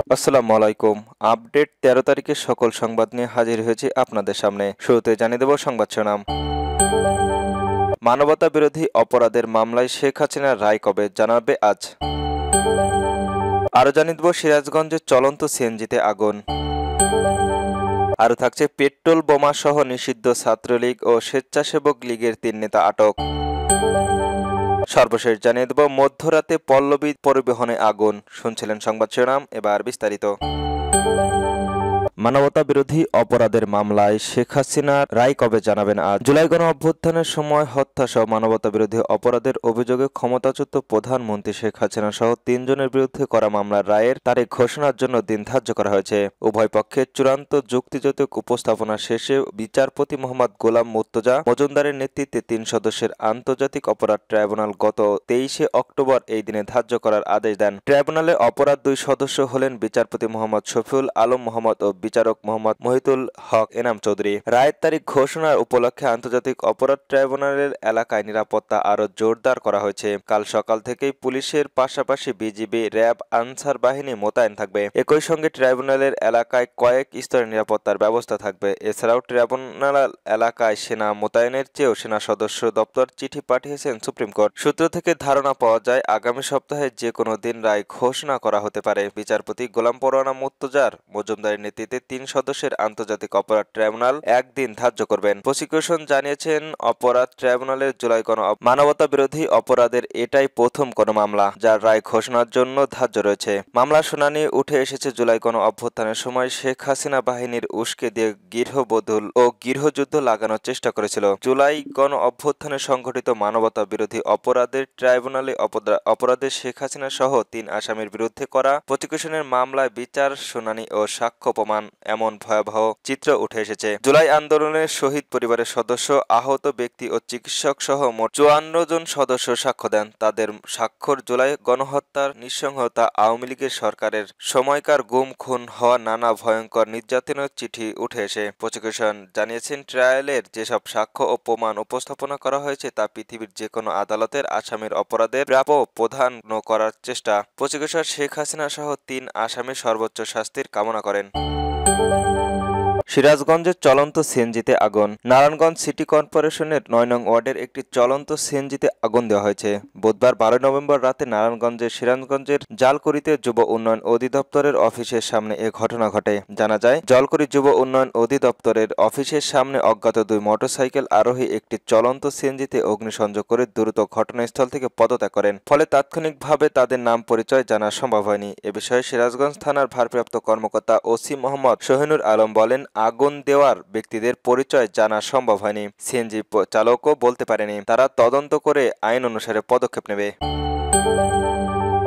আসসালামু আলাইকুম। আপডেট ১৩ তারিখের সকল সংবাদ নিয়ে হাজির হয়েছি আপনাদের সামনে। শুরুতে জানিয়ে দেব সংবাদ শিরোনাম। মানবতা বিরোধী অপরাধের মামলায় শেখ হাসিনার রায় কবে জানাবে আজ। আরও জানিয়ে দেব সিরাজগঞ্জে চলন্ত সিএনজিতে আগুন। আরও থাকছে পেট্রোল বোমা সহ নিষিদ্ধ ছাত্রলীগ ও স্বেচ্ছাসেবক লীগের ৩ নেতা আটক। সর্বশেষ জানিয়ে দেব মধ্যরাতে পল্লবী পরিবহনে আগুন। শুনছিলেন সংবাদ শিরোনাম, এবার বিস্তারিত। মানবতা বিরোধী অপরাধের মামলায় শেখ হাসিনার রায় কবে জানাবেন আজ। জুলাই গণ অভ্যুত্থানের সময় হত্যাসহ মানবতা বিরোধী অপরাধের অভিযোগে ক্ষমতাচ্যুত প্রধানমন্ত্রী শেখ হাসিনা সহ ৩ জনের বিরুদ্ধে করা মামলার রায়ের তারিখ ঘোষণার জন্য দিন ধার্য করা হয়েছে। উভয় পক্ষের চূড়ান্ত যুক্তিযুক্ত উপস্থাপনা শেষে বিচারপতি মোহাম্মদ গোলাম মুর্তজা মজুমদারের নেতৃত্বে ৩ সদস্যের আন্তর্জাতিক অপরাধ ট্রাইব্যুনাল গত ২৩শে অক্টোবর এই দিনে ধার্য করার আদেশ দেন। ট্রাইব্যুনালে অপরাধ ২ সদস্য হলেন বিচারপতি মোহাম্মদ শফিউল আলম মোহাম্মদ ও বিচারক মোহাম্মদ মহিতুল হক এনাম চৌধুরী। রায়ের তারিখ ঘোষণার উপলক্ষে আন্তর্জাতিক অপরাধ ট্রাইব্যুনালের এলাকায় নিরাপত্তা আরও জোরদার করা হয়েছে। কাল সকাল থেকেই পুলিশের পাশাপাশি বিজিবি, র্যাব, আনসার বাহিনী মোতায়েন থাকবে। একই সঙ্গে ট্রাইব্যুনালের এলাকায় কয়েক স্তরের নিরাপত্তার ব্যবস্থা থাকবে। এছাড়াও ট্রাইব্যুনাল এলাকায় সেনা মোতায়েনের চেয়েও সেনা সদস্য দপ্তর চিঠি পাঠিয়েছেন সুপ্রিম কোর্ট। সূত্র থেকে ধারণা পাওয়া যায় আগামী সপ্তাহে যে কোনো দিন রায় ঘোষণা করা হতে পারে। বিচারপতি গোলাম পরোয়ানা মুর্তজার মজুমদারের নেতৃত্বে ৩ সদস্যের আন্তর্জাতিক অপরাধ ট্রাইব্যুনাল একদিন ধার্য করবেন। প্রসিকিউশন জানিয়েছেন অপরাধ ট্রাইব্যুনালের জুলাই গণ মানবতা বিরোধী অপরাধের এটাই প্রথম কোনো মামলা যার রায় ঘোষণার জন্য ধার্য রয়েছে। মামলার শুনানি উঠে এসেছে জুলাই গণ অভ্যুত্থানের সময় শেখ হাসিনা বাহিনীর উস্কে দিয়ে গৃহবধূ ও গৃহযুদ্ধ লাগানোর চেষ্টা করেছিল। জুলাই গণ অভ্যুত্থানে সংঘটিত মানবতা বিরোধী অপরাধের ট্রাইব্যুনালে অপরাধে শেখ হাসিনা সহ ৩ আসামির বিরুদ্ধে করা প্রসিকিউশনের মামলায় বিচার, শুনানি ও সাক্ষ্য প্রমাণ এমন ভয়াবহ চিত্র উঠে এসেছে। জুলাই আন্দোলনের শহীদ পরিবারের সদস্য, আহত ব্যক্তি ও চিকিৎসক সহ মোট ৫৪ জন সদস্য সাক্ষ্য দেন। তাদের স্বাক্ষর জুলাই গণহত্যার নৃশংসতা, আওয়ামী লীগের সরকারের সময়কার গুম খুন হওয়া নানা ভয়ঙ্কর নির্যাতনের চিঠি উঠে এসে। প্রসিকিউশন জানিয়েছেন ট্রায়ালের যেসব সাক্ষ্য ও প্রমাণ উপস্থাপনা করা হয়েছে তা পৃথিবীর যে কোনো আদালতের আসামির অপরাধের প্রাপ্য প্রদান করার চেষ্টা। প্রসিকিউশন শেখ হাসিনা সহ ৩ আসামির সর্বোচ্চ শাস্তির কামনা করেন। সিরাজগঞ্জে চলন্ত সিএনজিতে আগুন। নারায়ণগঞ্জ সিটি কর্পোরেশনের ৯ নং ওয়ার্ডের একটি চলন্ত সিএনজিতে আগুন দেওয়া হয়েছে। বুধবার ১২ নভেম্বর রাতে নারায়ণগঞ্জের সিরাজগঞ্জের জালকুড়িতে যুব উন্নয়ন অধিদপ্তরের অফিসের সামনে এ ঘটনা ঘটে। জানা যায়, জলকুড়ি যুব উন্নয়ন অধিদপ্তরের অফিসের সামনে অজ্ঞাত ২ মোটরসাইকেল আরোহী একটি চলন্ত সিএনজিতে অগ্নিসংযোগ করে দ্রুত ঘটনাস্থল থেকে পদত্যাগ করেন। ফলে তাৎক্ষণিকভাবে তাদের নাম পরিচয় জানা সম্ভব হয়নি। এ বিষয়ে সিরাজগঞ্জ থানার ভারপ্রাপ্ত কর্মকর্তা ওসি মোহাম্মদ শহীনুর আলম বলেন, আগুন দেওয়ার ব্যক্তিদের পরিচয় জানা সম্ভব হয়নি। সিএনজি চালকও বলতে পারেনি। তারা তদন্ত করে আইন অনুসারে পদক্ষেপ নেবে।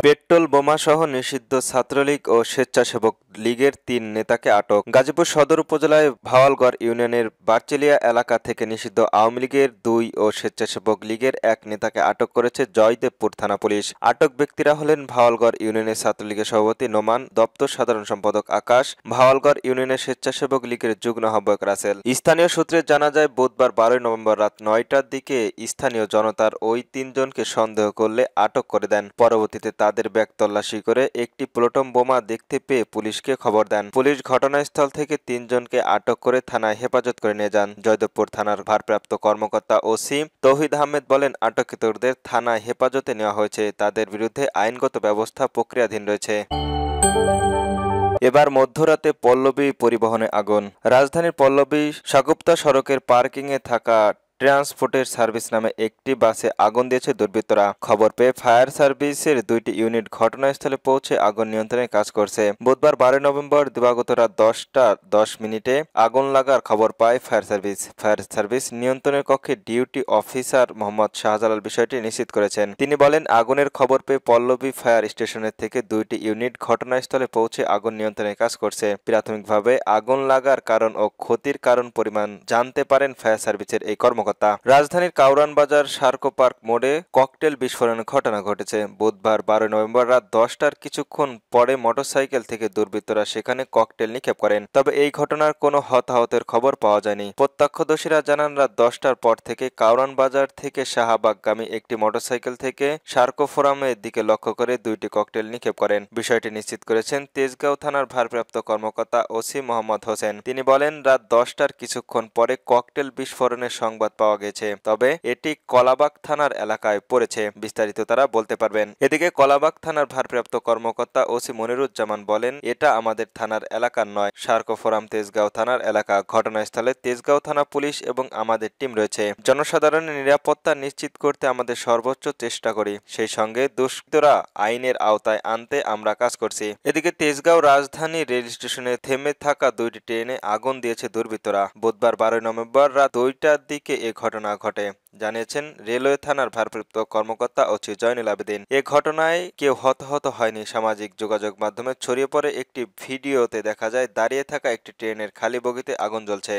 পেট্রোল বোমা সহ নিষিদ্ধ ছাত্রলীগ ও স্বেচ্ছাসেবক লীগের ৩ নেতাকে আটক। গাজীপুর সদর উপজেলায় ভাওয়ালগড় ইউনিয়নের বারচেলিয়া এলাকা থেকে নিষিদ্ধ আওয়ামী লীগের ২ ও স্বেচ্ছাসেবক লীগের ১ নেতাকে আটক করেছে জয়দেবপুর থানা পুলিশ। আটক ব্যক্তিরা হলেন ভাওয়ালগড় ইউনিয়নের ছাত্রলীগের সভাপতি নোমান, দপ্তর সাধারণ সম্পাদক আকাশ, ভাওয়ালগড় ইউনিয়নের স্বেচ্ছাসেবক লীগের যুগ্ম আহ্বায়ক রাসেল। স্থানীয় সূত্রে জানা যায়, বুধবার ১২ নভেম্বর রাত ৯টার দিকে স্থানীয় জনতার ওই ৩ জনকে সন্দেহ করলে আটক করে দেন। পরবর্তীতে তাদের ব্যাগ তল্লাশি করে একটি প্লুটোন বোমা দেখতে পেয়ে পুলিশকে খবর দেন। পুলিশ ঘটনাস্থল থেকে ৩ জনকে আটক করে থানায় হেফাজত করে নিয়ে যান। জয়দেবপুর থানার ভারপ্রাপ্ত কর্মকর্তা ওসি তৌহিদ আহমেদ বলেন, আটককৃতদের থানায় হেফাজতে নেওয়া হয়েছে। তাদের বিরুদ্ধে আইনগত ব্যবস্থা প্রক্রিয়াধীন রয়েছে। এবার মধ্যরাতে পল্লবী পরিবহনে আগুন। রাজধানীর পল্লবী সাগুপ্তা সড়কের পার্কিংয়ে থাকা ট্রান্সপোর্টের সার্ভিস নামে একটি বাসে আগুন দিয়েছে দুর্বৃত্তরা। খবর পেয়ে ফায়ার সার্ভিসের ২টি ইউনিট ঘটনাস্থলে পৌঁছে আগুন নিয়ন্ত্রণে কাজ করছে। বুধবার ১২ নভেম্বর দিবাগত রাত ১০টা ১০ মিনিটে আগুন লাগার খবর পায় ফায়ার সার্ভিস। ফায়ার সার্ভিস নিয়ন্ত্রণের কক্ষে ডিউটি অফিসার মোহাম্মদ শাহজালাল বিষয়টি নিশ্চিত করেছেন। তিনি বলেন, আগুনের খবর পেয়ে পল্লবী ফায়ার স্টেশনের থেকে ২টি ইউনিট ঘটনাস্থলে পৌঁছে আগুন নিয়ন্ত্রণে কাজ করছে। প্রাথমিকভাবে আগুন লাগার কারণ ও ক্ষতির কারণ পরিমাণ জানতে পারেন ফায়ার সার্ভিসের এই কর্মকর্তা। কর্মকর্তা। রাজধানীর কাউরান বাজার সার্কো পার্ক মোড়ে ককটেল বিস্ফোরণের ঘটনা ঘটেছে। বুধবার 12 নভেম্বর রাত 10টার কিছুক্ষণ পরে মোটরসাইকেল থেকে দুর্বৃত্তরা সেখানে ককটেল নিক্ষেপ করেন। তবে এই ঘটনার কোনো হতাহতের খবর পাওয়া যায়নি। প্রত্যক্ষদর্শীরা জানান রাত 10টার পর থেকে কাউরান বাজার থেকে শাহবাগগামী একটি মোটরসাইকেল থেকে সার্কো ফোরামের দিকে লক্ষ্য করে 2টি ককটেল নিক্ষেপ করেন। বিষয়টি নিশ্চিত করেছেন তেজগাঁও থানার ভারপ্রাপ্ত কর্মকর্তা ওসি মোহাম্মদ হোসেন। তিনি বলেন, রাত 10টার কিছুক্ষণ পরে ককটেল বিস্ফোরণের সংবাদ পাওয়া গেছে, তবে এটি কলাবাগ থানার এলাকায় পড়েছে। বিস্তারিত তারা বলতে পারবেন। এদিকে কলাবাগ থানার ভারপ্রাপ্ত কর্মকর্তা ওসি মনিরুজ্জামান বলেন, এটা আমাদের থানার এলাকার নয়, সার্কো ফোরাম তেজগাঁও থানার এলাকা। ঘটনাস্থলে তেজগাঁও থানা পুলিশ এবং আমাদের টিম রয়েছে। জনসাধারণের নিরাপত্তা নিশ্চিত করতে আমাদের সর্বোচ্চ চেষ্টা করি, সেই সঙ্গে দুষ্কৃতরা আইনের আওতায় আনতে আমরা কাজ করছি। এদিকে তেজগাঁও রাজধানী রেল স্টেশনে থেমে থাকা 2টি ট্রেনে আগুন দিয়েছে দুর্বৃত্তরা। বুধবার 12 নভেম্বর রাত 2টার দিকে এ ঘটনা ঘটে, জানিয়েছেন রেলওয়ে থানার ভারপ্রাপ্ত কর্মকর্তা ওসি জয়নুল আবেদিন। এ ঘটনায় কেউ হতাহত হয়নি। সামাজিক যোগাযোগ মাধ্যমে ছড়িয়ে পড়ে একটি ভিডিওতে দেখা যায় দাঁড়িয়ে থাকা একটি ট্রেনের খালি বগিতে আগুন জ্বলছে।